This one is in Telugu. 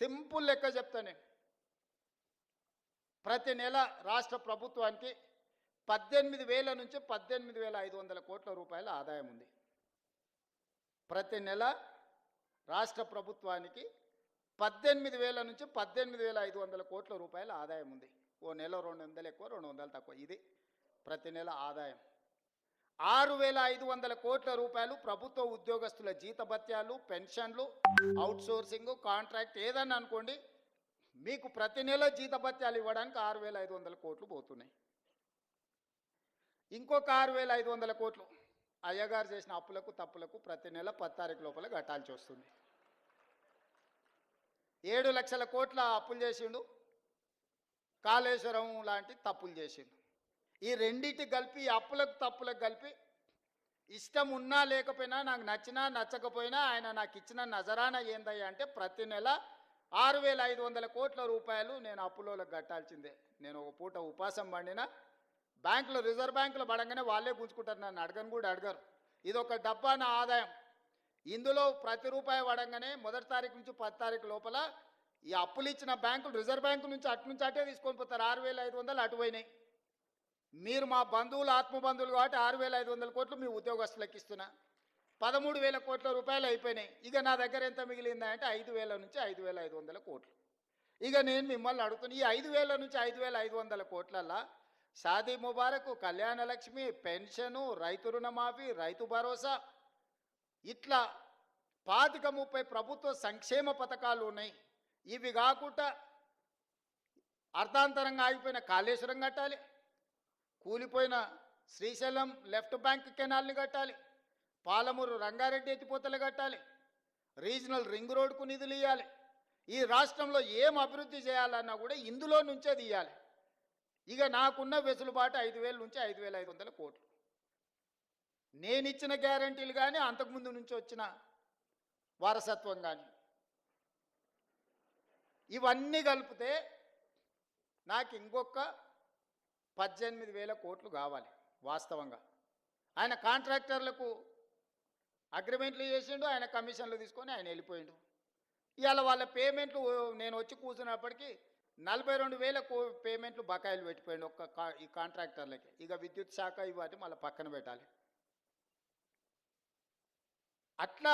సింపుల్ లెక్క చెప్తా నేను. ప్రతి నెల రాష్ట్ర ప్రభుత్వానికి 18,000 నుంచి 18,500 కోట్ల రూపాయల ఆదాయం ఉంది. ప్రతి నెల రాష్ట్ర ప్రభుత్వానికి 18,000 నుంచి 18,500 కోట్ల రూపాయల ఆదాయం ఉంది. ఓ నెల 200 ఎక్కువ 200 తక్కువ, ఇది ప్రతి నెల ఆదాయం. 6,500 కోట్ల రూపాయలు ప్రభుత్వ ఉద్యోగస్తుల జీతభత్యాలు, పెన్షన్లు, అవుట్సోర్సింగ్, కాంట్రాక్ట్ ఏదన్నా అనుకోండి, మీకు ప్రతి నెల జీతభత్యాలు ఇవ్వడానికి 6,500 కోట్లు పోతున్నాయి. ఇంకొక 6,500 కోట్లు అయ్యగారు చేసిన అప్పులకు తప్పులకు ప్రతి నెల 10 తారీఖు లోపల కట్టాల్సి వస్తుంది. 7 లక్షల కోట్ల అప్పులు చేసిండు, కాళేశ్వరం లాంటి తప్పులు చేసిండు. ఈ రెండింటి కలిపి, అప్పులకు తప్పులకు కలిపి, ఇష్టం ఉన్నా లేకపోయినా, నాకు నచ్చినా నచ్చకపోయినా ఆయన నాకు ఇచ్చిన నజరానా ఏందయ్యా అంటే ప్రతి నెల 6,500 కోట్ల రూపాయలు నేను అప్పులోకి కట్టాల్సిందే. నేను ఒక పూట ఉపాసం పండినా బ్యాంకులో, రిజర్వ్ బ్యాంకులో పడంగానే వాళ్ళే గుంజుకుంటారు, నన్ను అడగను కూడా అడగరు. ఇది ఒక డబ్బా నా ఆదాయం. ఇందులో ప్రతి రూపాయి పడంగానే మొదటి తారీఖు నుంచి 10 తారీఖు లోపల ఈ అప్పులు ఇచ్చిన బ్యాంకులు, రిజర్వ్ బ్యాంకు నుంచి అటే తీసుకొని పోతారు. 6,500 అటు పోయినాయి. మీరు మా బంధువులు, ఆత్మబంధువులు కాబట్టి 6,500 కోట్లు మీ ఉద్యోగస్తులకు ఇస్తున్నా. 13,000 కోట్ల రూపాయలు అయిపోయినాయి. ఇక నా దగ్గర ఎంత మిగిలిందా అంటే 5,000 నుంచి 5,500 కోట్లు. ఇక నేను మిమ్మల్ని అడుగుతున్నా, ఈ 5,000 నుంచి 5,500 కోట్లల్లో షాదీ ముబారక్, కళ్యాణ లక్ష్మి, పెన్షను, రైతు రుణమాఫీ, రైతు భరోసా, ఇట్లా 25-30 ప్రభుత్వ సంక్షేమ పథకాలు ఉన్నాయి. ఇవి కాకుండా అర్ధాంతరంగా ఆగిపోయిన కాళేశ్వరం కట్టాలి, కూలిపోయిన శ్రీశైలం లెఫ్ట్ బ్యాంక్ కెనాల్ని కట్టాలి, పాలమూరు రంగారెడ్డి ఎత్తిపోతలు కట్టాలి, రీజనల్ రింగ్ రోడ్కు నిధులు ఇవ్వాలి. ఈ రాష్ట్రంలో ఏం అభివృద్ధి చేయాలన్నా కూడా ఇందులో నుంచే తీయాలి. ఇక నాకున్న వెసులుబాటు 5,000 నుంచి 5,500 కోట్లు. నేను ఇచ్చిన గ్యారంటీలు కానీ, అంతకుముందు నుంచి వచ్చిన వారసత్వం కానీ, ఇవన్నీ కలిపితే నాకు ఇంకొక 18,000 కోట్లు కావాలి వాస్తవంగా. ఆయన కాంట్రాక్టర్లకు అగ్రిమెంట్లు చేసిండు, ఆయన కమిషన్లు తీసుకొని ఆయన వెళ్ళిపోయిండు. ఇవాళ వాళ్ళ పేమెంట్లు నేను వచ్చి కూర్చున్నప్పటికీ 42,000 పేమెంట్లు బకాయిలు పెట్టిపోయిండు ఈ కాంట్రాక్టర్లకి. ఇక విద్యుత్ శాఖ ఇవన్నీ మళ్ళీ పక్కన పెట్టాలి. అట్లా